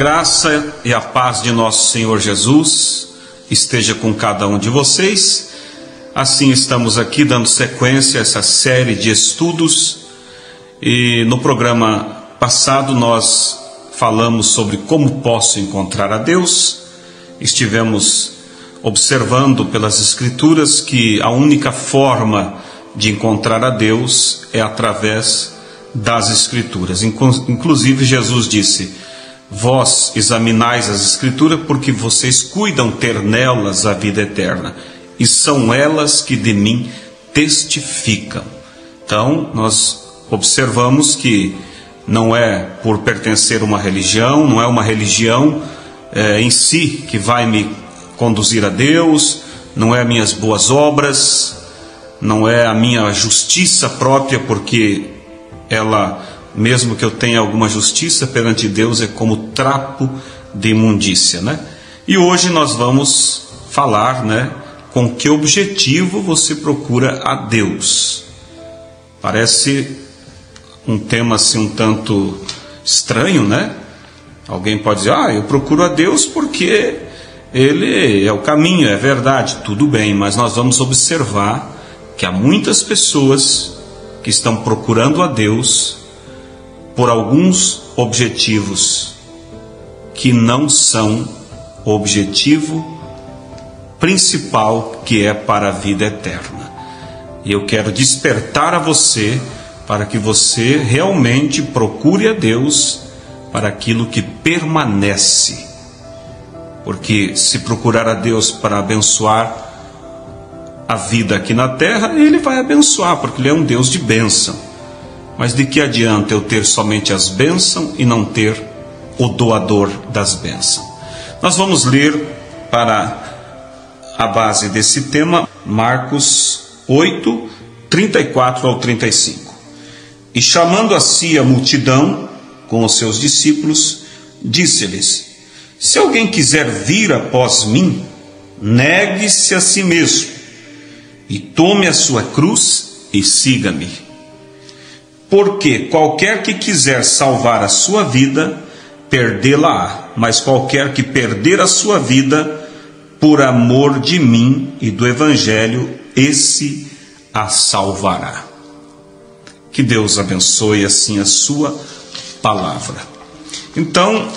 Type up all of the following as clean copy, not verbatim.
graça e a paz de nosso Senhor Jesus esteja com cada um de vocês. Assim estamos aqui dando sequência a essa série de estudos, e no programa passado nós falamos sobre como posso encontrar a Deus. Estivemos observando pelas Escrituras que a única forma de encontrar a Deus é através das Escrituras. Inclusive Jesus disse: vós examinais as Escrituras porque vocês cuidam ter nelas a vida eterna, e são elas que de mim testificam. Então nós observamos que não é por pertencer a uma religião, não é uma religião em si que vai me conduzir a Deus, não é minhas boas obras, não é a minha justiça própria, porque ela, mesmo que eu tenha alguma justiça perante Deus, é como trapo de imundícia, né? E hoje nós vamos falar, né, com que objetivo você procura a Deus. Parece um tema assim um tanto estranho, né? Alguém pode dizer: eu procuro a Deus porque Ele é o caminho, é verdade. Tudo bem, mas nós vamos observar que há muitas pessoas que estão procurando a Deus por alguns objetivos que não são o objetivo principal, que é para a vida eterna. E eu quero despertar a você para que você realmente procure a Deus para aquilo que permanece. Porque se procurar a Deus para abençoar a vida aqui na terra, Ele vai abençoar, porque Ele é um Deus de bênção. Mas de que adianta eu ter somente as bênçãos e não ter o doador das bênçãos? Nós vamos ler para a base desse tema Marcos 8, 34 ao 35. E chamando a si a multidão com os seus discípulos, disse-lhes: se alguém quiser vir após mim, negue-se a si mesmo, e tome a sua cruz e siga-me. Porque qualquer que quiser salvar a sua vida, perdê-la-á, mas qualquer que perder a sua vida, por amor de mim e do Evangelho, esse a salvará. Que Deus abençoe assim a sua palavra. Então,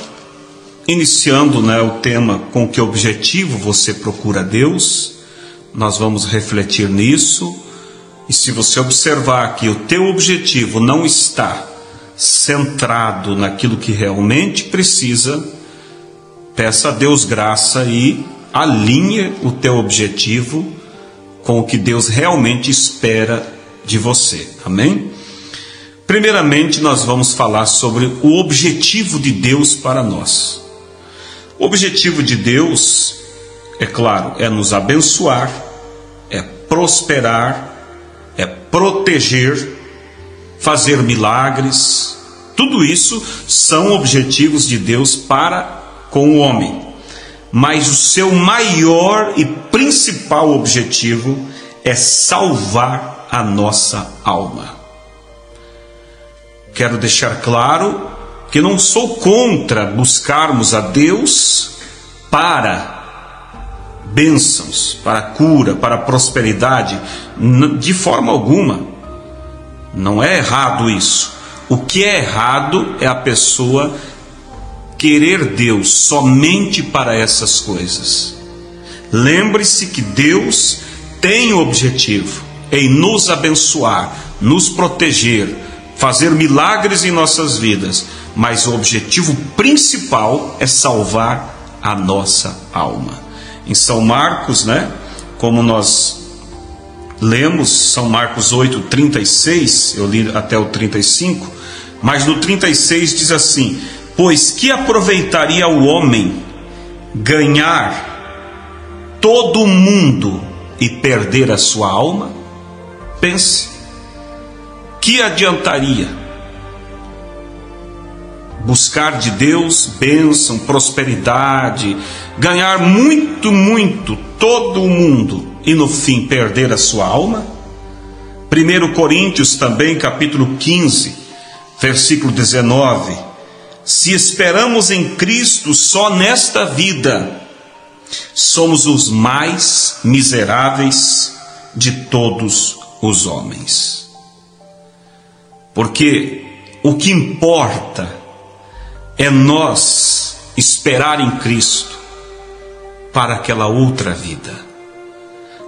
iniciando, o tema com que objetivo você procura Deus, nós vamos refletir nisso. E se você observar que o teu objetivo não está centrado naquilo que realmente precisa, peça a Deus graça e alinhe o teu objetivo com o que Deus realmente espera de você. Amém? Primeiramente, nós vamos falar sobre o objetivo de Deus para nós. O objetivo de Deus, é claro, é nos abençoar, é prosperar, é proteger, fazer milagres. Tudo isso são objetivos de Deus para com o homem. Mas o seu maior e principal objetivo é salvar a nossa alma. Quero deixar claro que não sou contra buscarmos a Deus para bênçãos, para cura, para prosperidade, de forma alguma. Não é errado isso. O que é errado é a pessoa querer Deus somente para essas coisas. Lembre-se que Deus tem o objetivo em nos abençoar, nos proteger, fazer milagres em nossas vidas, mas o objetivo principal é salvar a nossa alma. Em São Marcos, como nós lemos, São Marcos 8, 36, eu li até o 35, mas no 36 diz assim: pois que aproveitaria o homem ganhar todo o mundo e perder a sua alma? Pense, que adiantaria buscar de Deus bênção, prosperidade, ganhar muito, todo o mundo e no fim perder a sua alma? 1 Coríntios também, capítulo 15, versículo 19: se esperamos em Cristo só nesta vida, somos os mais miseráveis de todos os homens. Porque o que importa é nós esperar em Cristo para aquela outra vida.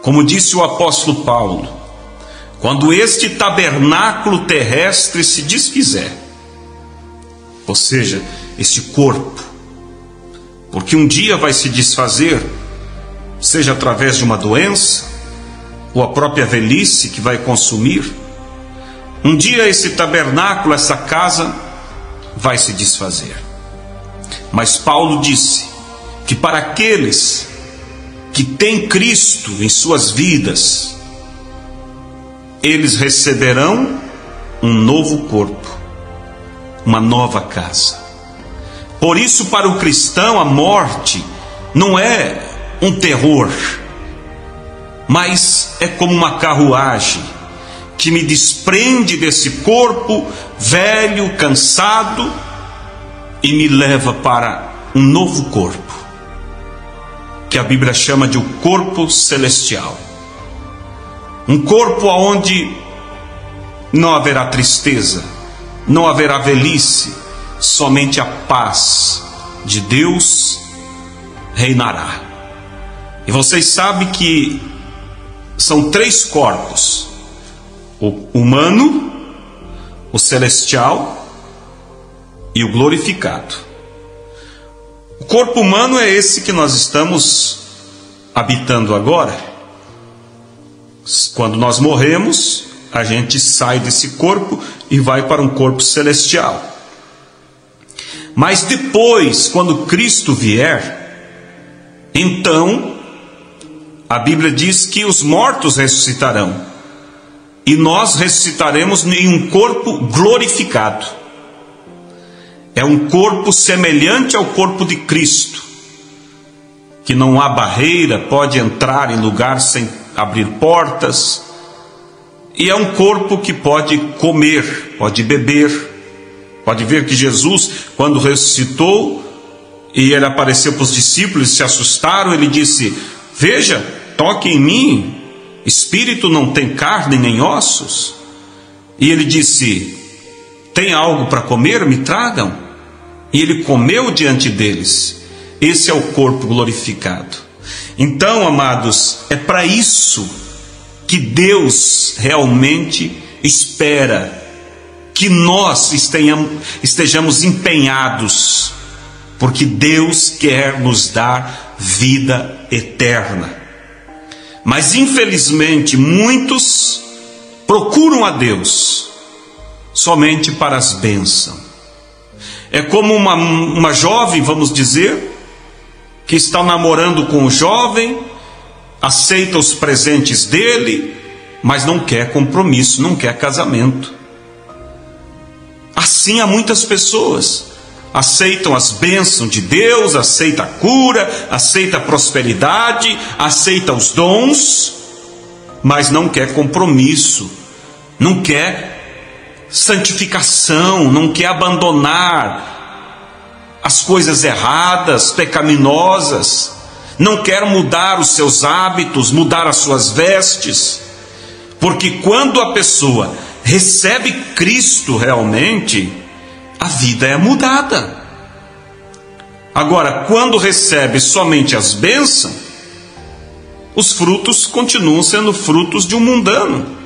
Como disse o apóstolo Paulo, quando este tabernáculo terrestre se desfizer, ou seja, este corpo, porque um dia vai se desfazer, seja através de uma doença, ou a própria velhice que vai consumir, um dia esse tabernáculo, essa casa, vai se desfazer. Mas Paulo disse que para aqueles que têm Cristo em suas vidas, eles receberão um novo corpo, uma nova casa. Por isso, para o cristão, a morte não é um terror, mas é como uma carruagem que me desprende desse corpo velho, cansado, e me leva para um novo corpo, que a Bíblia chama de o corpo celestial. Um corpo onde não haverá tristeza, não haverá velhice, somente a paz de Deus reinará. E vocês sabem que são 3 corpos: o humano, o celestial e o glorificado. O corpo humano é esse que nós estamos habitando agora. Quando nós morremos, a gente sai desse corpo e vai para um corpo celestial. Mas depois, quando Cristo vier, então a Bíblia diz que os mortos ressuscitarão, e nós ressuscitaremos em um corpo glorificado. É um corpo semelhante ao corpo de Cristo, que não há barreira, pode entrar em lugar sem abrir portas, e é um corpo que pode comer, pode beber. Pode ver que Jesus, quando ressuscitou e ele apareceu para os discípulos, se assustaram, ele disse: veja, toque em mim, espírito não tem carne nem ossos. E ele disse: tem algo para comer? Me tragam. E ele comeu diante deles. Esse é o corpo glorificado. Então, amados, é para isso que Deus realmente espera que nós estejamos empenhados, porque Deus quer nos dar vida eterna. Mas infelizmente muitos procuram a Deus somente para as bênçãos. É como uma jovem, vamos dizer, que está namorando com um jovem, aceita os presentes dele, mas não quer compromisso, não quer casamento. Assim há muitas pessoas, aceitam as bênçãos de Deus, aceita a cura, aceita a prosperidade, aceita os dons, mas não quer compromisso, não quer santificação, não quer abandonar as coisas erradas, pecaminosas, não quer mudar os seus hábitos, mudar as suas vestes, porque quando a pessoa recebe Cristo realmente, a vida é mudada. Agora, quando recebe somente as bênçãos, os frutos continuam sendo frutos de um mundano.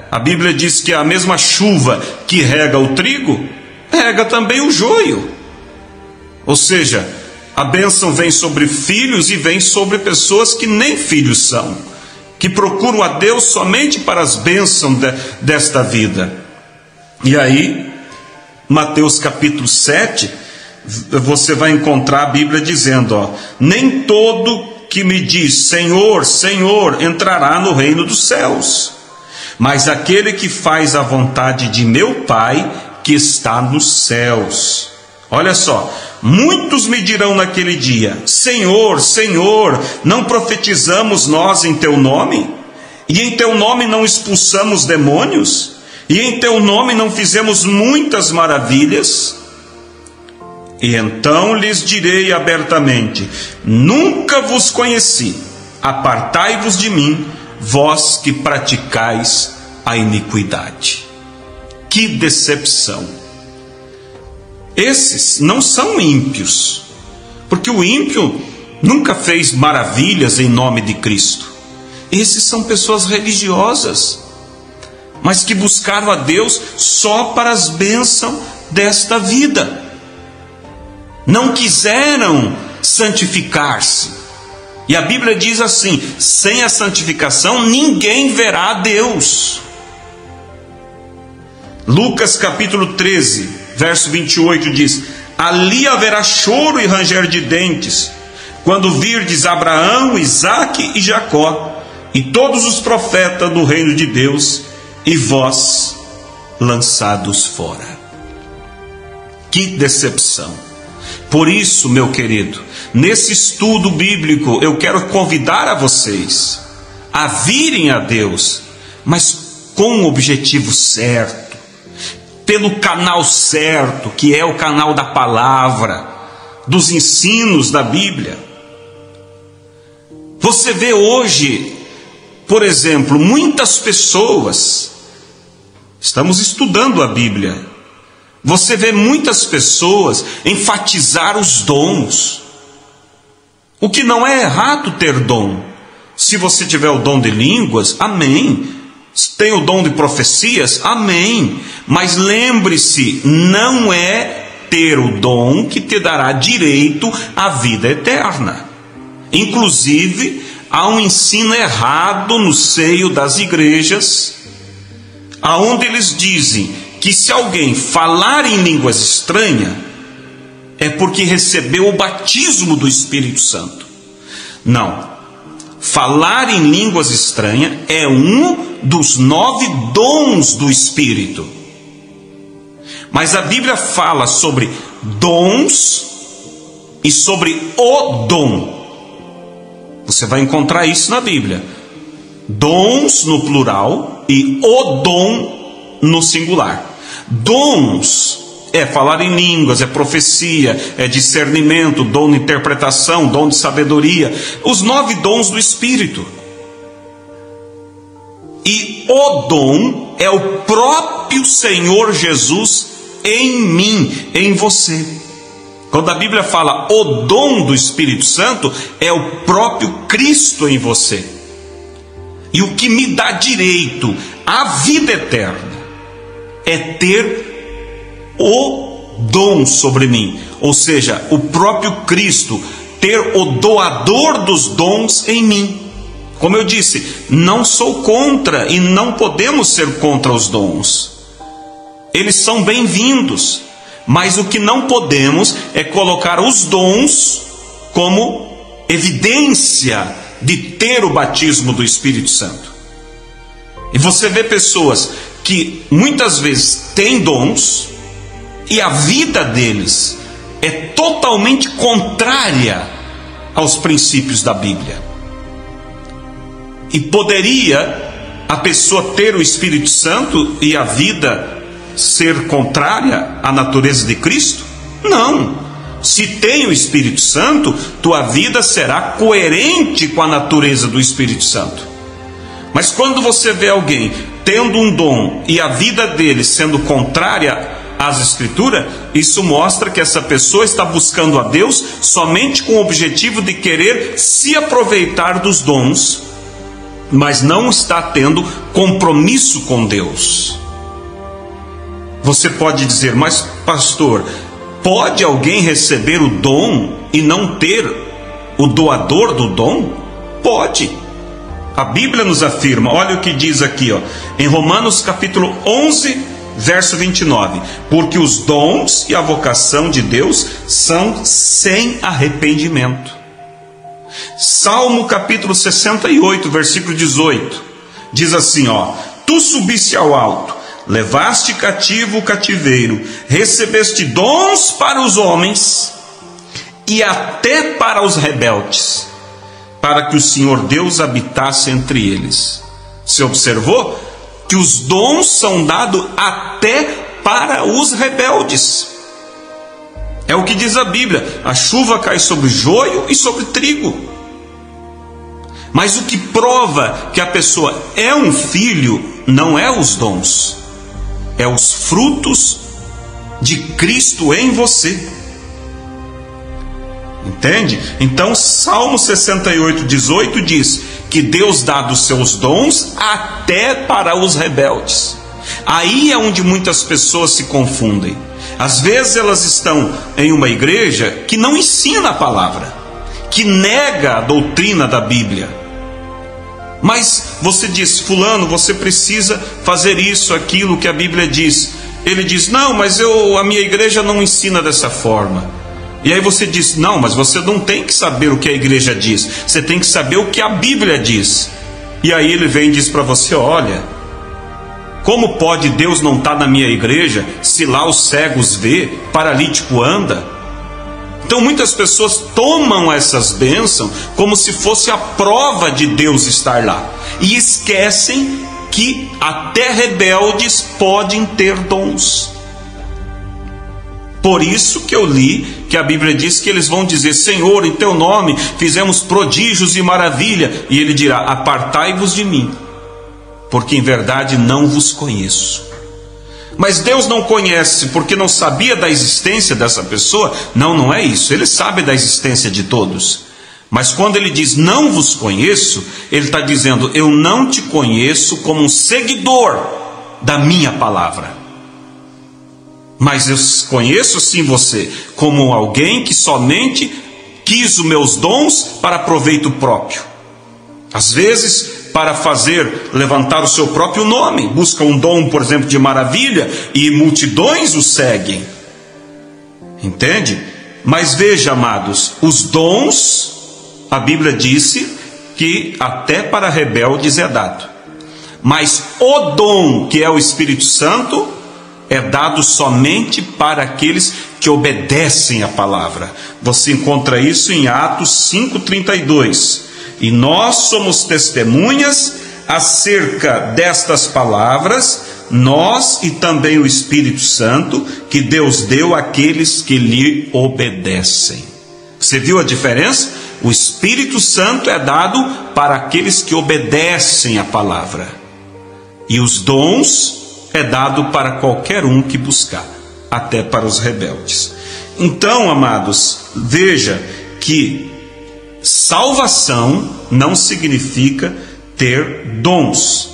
A Bíblia diz que a mesma chuva que rega o trigo, rega também o joio. Ou seja, a bênção vem sobre filhos e vem sobre pessoas que nem filhos são, que procuram a Deus somente para as bênçãos desta vida. E aí, Mateus capítulo 7, você vai encontrar a Bíblia dizendo, nem todo que me diz Senhor, Senhor, entrará no reino dos céus, mas aquele que faz a vontade de meu Pai que está nos céus. Olha só, muitos me dirão naquele dia, Senhor, Senhor, não profetizamos nós em teu nome? E em teu nome não expulsamos demônios? E em teu nome não fizemos muitas maravilhas? E então lhes direi abertamente: nunca vos conheci, apartai-vos de mim, vós que praticais a iniquidade. Que decepção! Esses não são ímpios, porque o ímpio nunca fez maravilhas em nome de Cristo. Esses são pessoas religiosas, mas que buscaram a Deus só para as bênçãos desta vida. Não quiseram santificar-se. E a Bíblia diz assim: sem a santificação ninguém verá a Deus. Lucas capítulo 13, verso 28 diz: ali haverá choro e ranger de dentes, quando virdes Abraão, Isaque e Jacó, e todos os profetas do reino de Deus, e vós lançados fora. Que decepção! Por isso, meu querido, nesse estudo bíblico, eu quero convidar a vocês a virem a Deus, mas com o objetivo certo, pelo canal certo, que é o canal da palavra, dos ensinos da Bíblia. Você vê hoje, por exemplo, muitas pessoas, estamos estudando a Bíblia, você vê muitas pessoas enfatizar os dons, o que não é errado ter dom. Se você tiver o dom de línguas, amém. Se tem o dom de profecias, amém. Mas lembre-se, não é ter o dom que te dará direito à vida eterna. Inclusive, há um ensino errado no seio das igrejas, aonde eles dizem que se alguém falar em línguas estranhas, é porque recebeu o batismo do Espírito Santo. Não. Falar em línguas estranhas é um dos 9 dons do Espírito. Mas a Bíblia fala sobre dons e sobre o dom. Você vai encontrar isso na Bíblia. Dons no plural e o dom no singular. Dons é falar em línguas, é profecia, é discernimento, dom de interpretação, dom de sabedoria, os 9 dons do Espírito. E o dom é o próprio Senhor Jesus em mim, em você. Quando a Bíblia fala o dom do Espírito Santo, é o próprio Cristo em você. E o que me dá direito à vida eterna é ter o dom sobre mim, ou seja, o próprio Cristo, ter o doador dos dons em mim. Como eu disse, não sou contra e não podemos ser contra os dons. Eles são bem-vindos, mas o que não podemos é colocar os dons como evidência de ter o batismo do Espírito Santo. E você vê pessoas que muitas vezes têm dons e a vida deles é totalmente contrária aos princípios da Bíblia. E poderia a pessoa ter o Espírito Santo e a vida ser contrária à natureza de Cristo? Não. Se tem o Espírito Santo, tua vida será coerente com a natureza do Espírito Santo. Mas quando você vê alguém tendo um dom e a vida dele sendo contrária às Escrituras, isso mostra que essa pessoa está buscando a Deus somente com o objetivo de querer se aproveitar dos dons, mas não está tendo compromisso com Deus. Você pode dizer: mas pastor, pode alguém receber o dom e não ter o doador do dom? Pode. A Bíblia nos afirma, olha o que diz aqui, em Romanos capítulo 11, verso 29. Porque os dons e a vocação de Deus são sem arrependimento. Salmo capítulo 68, versículo 18. Diz assim, tu subiste ao alto, levaste cativo o cativeiro, recebeste dons para os homens e até para os rebeldes, para que o Senhor Deus habitasse entre eles. Você observou? que os dons são dados até para os rebeldes. É o que diz a Bíblia: a chuva cai sobre joio e sobre trigo. Mas o que prova que a pessoa é um filho não é os dons, é os frutos de Cristo em você. Entende? Então Salmo 68:18 diz que Deus dá dos seus dons até para os rebeldes. Aí é onde muitas pessoas se confundem. Às vezes elas estão em uma igreja que não ensina a palavra, que nega a doutrina da Bíblia. Mas você diz: fulano, você precisa fazer isso, aquilo que a Bíblia diz. Ele diz: não, mas a minha igreja não ensina dessa forma. E aí você diz: não, mas você não tem que saber o que a igreja diz, você tem que saber o que a Bíblia diz. E aí ele vem e diz para você: olha, como pode Deus não estar na minha igreja, se lá os cegos vê, paralítico anda? Então muitas pessoas tomam essas bênçãos como se fosse a prova de Deus estar lá, e esquecem que até rebeldes podem ter dons. Por isso que eu li que a Bíblia diz que eles vão dizer: Senhor, em teu nome fizemos prodígios e maravilha. E ele dirá: apartai-vos de mim, porque em verdade não vos conheço. Mas Deus não conhece porque não sabia da existência dessa pessoa? Não, não é isso. Ele sabe da existência de todos. Mas quando ele diz não vos conheço, ele está dizendo: eu não te conheço como um seguidor da minha palavra. Mas eu conheço sim você como alguém que somente quis os meus dons para proveito próprio. Às vezes para levantar o seu próprio nome, busca um dom, por exemplo, de maravilha, e multidões o seguem. Entende? Mas veja, amados, os dons, a Bíblia disse que até para rebeldes é dado. Mas o dom, que é o Espírito Santo, é dado somente para aqueles que obedecem a palavra. Você encontra isso em Atos 5:32. E nós somos testemunhas acerca destas palavras, nós e também o Espírito Santo, que Deus deu àqueles que lhe obedecem. Você viu a diferença? O Espírito Santo é dado para aqueles que obedecem a palavra, e os dons é dado para qualquer um que buscar, até para os rebeldes. Então, amados, veja que salvação não significa ter dons.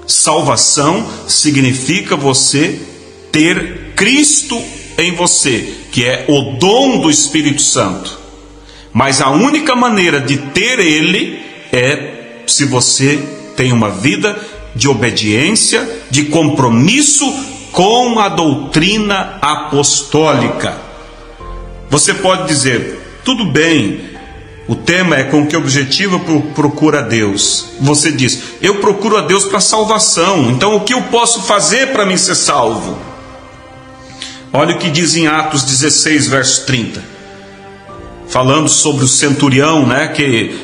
Salvação significa você ter Cristo em você, que é o dom do Espírito Santo. Mas a única maneira de ter ele é se você tem uma vida de obediência, de compromisso com a doutrina apostólica. Você pode dizer: tudo bem, o tema é com que objetivo procura a Deus. Você diz: eu procuro a Deus para salvação, então o que eu posso fazer para mim ser salvo? Olha o que diz em Atos 16, verso 30, falando sobre o centurião, que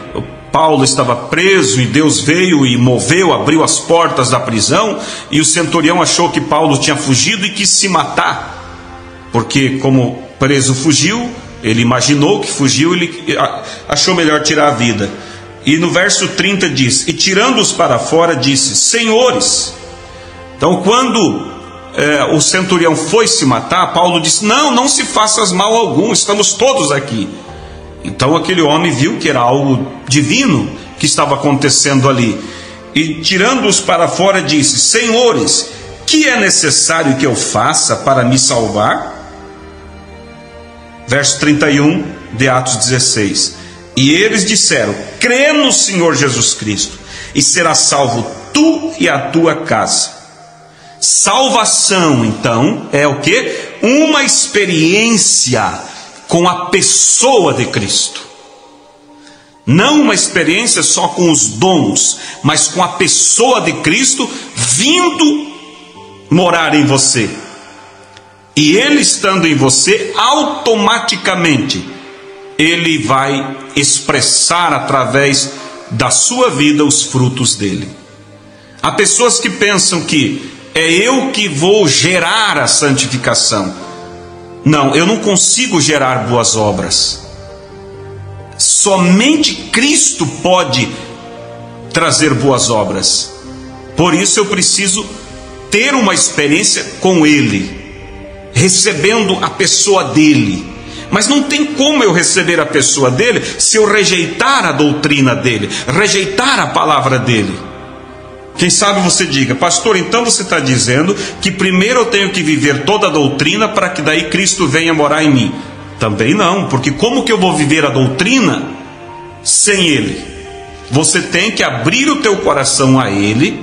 Paulo estava preso e Deus veio e moveu, abriu as portas da prisão, e o centurião achou que Paulo tinha fugido e quis se matar, porque como preso fugiu, ele imaginou que fugiu, ele achou melhor tirar a vida. E no verso 30 diz: e tirando-os para fora, disse: senhores. Então quando o centurião foi se matar, Paulo disse: não se faças mal algum, estamos todos aqui. Então aquele homem viu que era algo divino que estava acontecendo ali, e tirando-os para fora disse: senhores, que é necessário que eu faça para me salvar? Verso 31 de Atos 16: e eles disseram: crê no Senhor Jesus Cristo, e serás salvo tu e a tua casa. Salvação, então, é o que? Uma experiência com a pessoa de Cristo. Não uma experiência só com os dons, mas com a pessoa de Cristo vindo morar em você. E Ele estando em você, automaticamente Ele vai expressar através da sua vida os frutos dele. Há pessoas que pensam que é eu que vou gerar a santificação. Não, eu não consigo gerar boas obras. Somente Cristo pode trazer boas obras. Por isso eu preciso ter uma experiência com Ele, recebendo a pessoa dele. Mas não tem como eu receber a pessoa dele se eu rejeitar a doutrina dele, rejeitar a palavra dele. Quem sabe você diga: pastor, então você está dizendo que primeiro eu tenho que viver toda a doutrina para que daí Cristo venha morar em mim. Também não, porque como que eu vou viver a doutrina sem Ele? Você tem que abrir o teu coração a Ele,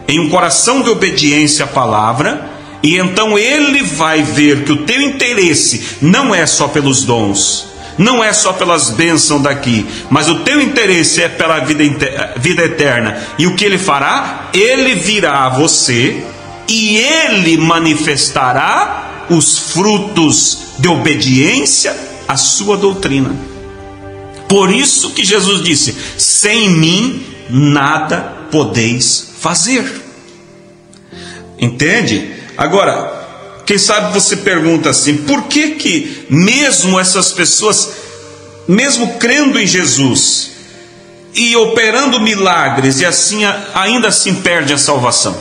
em um coração de obediência à palavra, e então Ele vai ver que o teu interesse não é só pelos dons, não é só pelas bênçãos daqui, mas o teu interesse é pela vida eterna. E o que Ele fará? Ele virá a você e Ele manifestará os frutos de obediência à sua doutrina. Por isso que Jesus disse: sem mim nada podeis fazer. Entende? Agora, quem sabe você pergunta assim: por que mesmo essas pessoas, mesmo crendo em Jesus e operando milagres, e assim ainda assim perde a salvação?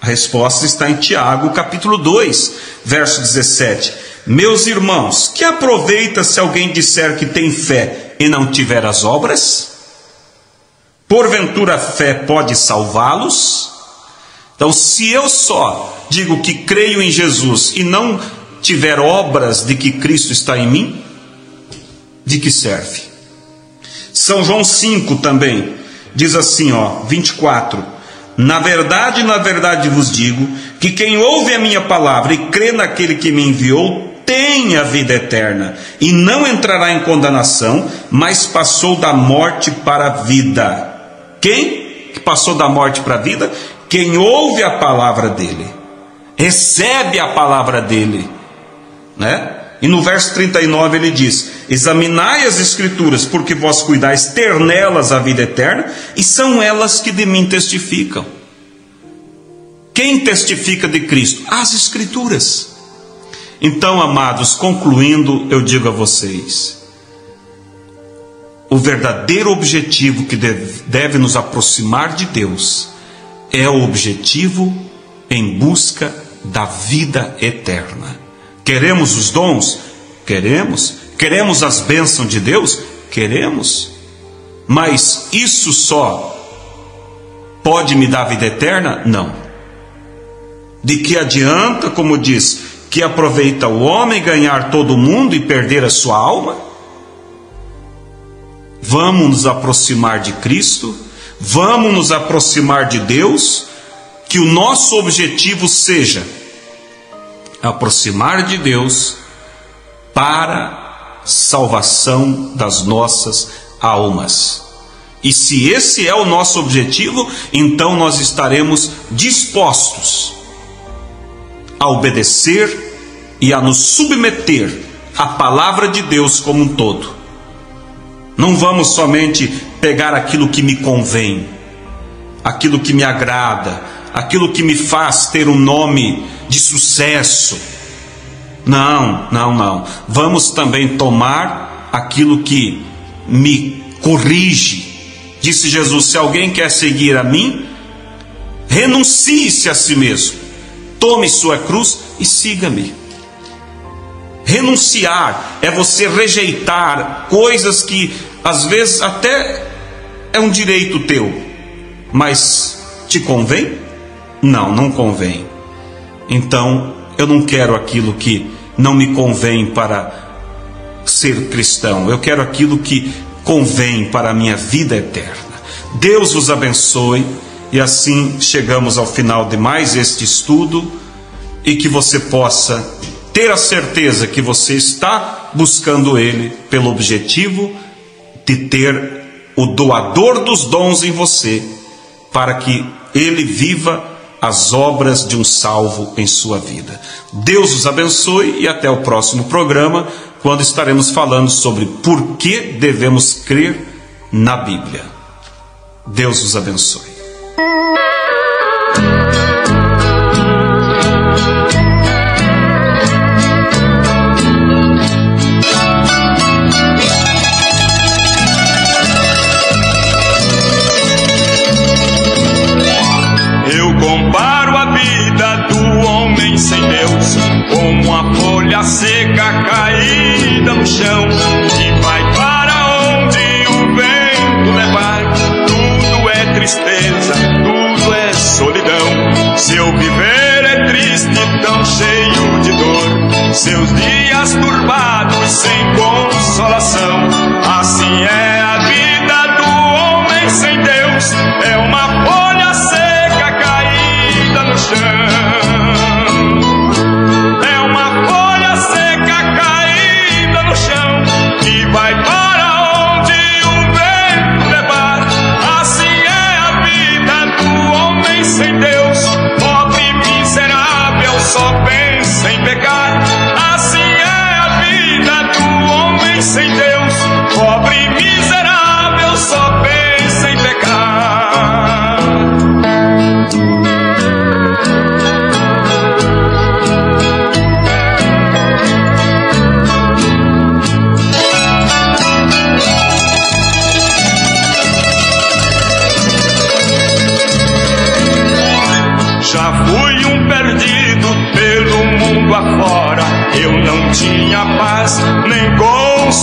A resposta está em Tiago, capítulo 2, verso 17. Meus irmãos, que aproveita se alguém disser que tem fé e não tiver as obras? Porventura a fé pode salvá-los? Então, se eu só digo que creio em Jesus e não tiver obras de que Cristo está em mim, de que serve? São João 5 também diz assim, 24: na verdade vos digo que quem ouve a minha palavra e crê naquele que me enviou tem a vida eterna e não entrará em condenação, mas passou da morte para a vida. Quem passou da morte para a vida? Quem ouve a palavra dele, recebe a palavra dele, né? E no verso 39 ele diz: examinai as escrituras, porque vós cuidais ter nelas a vida eterna, e são elas que de mim testificam. Quem testifica de Cristo? As escrituras. Então, amados, concluindo, eu digo a vocês: o verdadeiro objetivo que deve nos aproximar de Deus é o objetivo em busca da vida eterna. Queremos os dons? Queremos. Queremos as bênçãos de Deus? Queremos. Mas isso só pode me dar vida eterna? Não. De que adianta, como diz, que aproveita o homem ganhar todo o mundo e perder a sua alma? Vamos nos aproximar de Cristo, vamos nos aproximar de Deus, que o nosso objetivo seja aproximar de Deus para salvação das nossas almas. E se esse é o nosso objetivo, então nós estaremos dispostos a obedecer e a nos submeter à palavra de Deus como um todo. Não vamos somente pegar aquilo que me convém, aquilo que me agrada, aquilo que me faz ter um nome de sucesso. Não. Vamos também tomar aquilo que me corrige. Disse Jesus: se alguém quer seguir a mim, renuncie-se a si mesmo, tome sua cruz e siga-me. Renunciar é você rejeitar coisas que às vezes até é um direito teu, mas te convém? Não convém. Então eu não quero aquilo que não me convém para ser cristão. Eu quero aquilo que convém para a minha vida eterna. Deus vos abençoe. E assim chegamos ao final de mais este estudo, e que você possa ter a certeza que você está buscando Ele pelo objetivo de ter o doador dos dons em você, para que Ele viva as obras de um salvo em sua vida. Deus os abençoe e até o próximo programa, quando estaremos falando sobre por que devemos crer na Bíblia. Deus os abençoe.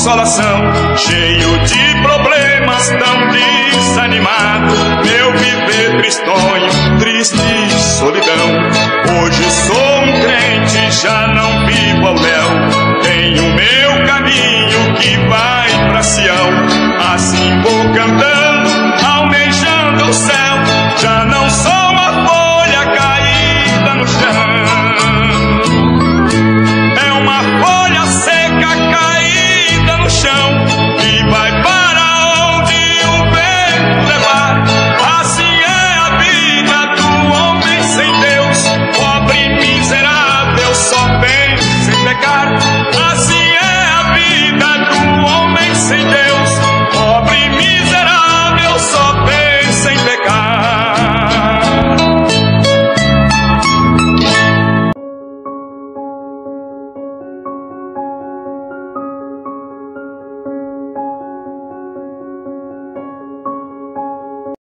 consolação. Cheio de problemas, tão desanimado, meu viver tristonho, triste solidão. Hoje sou um crente, já não vivo ao léu, tenho meu caminho que vai pra Sião. Assim vou cantando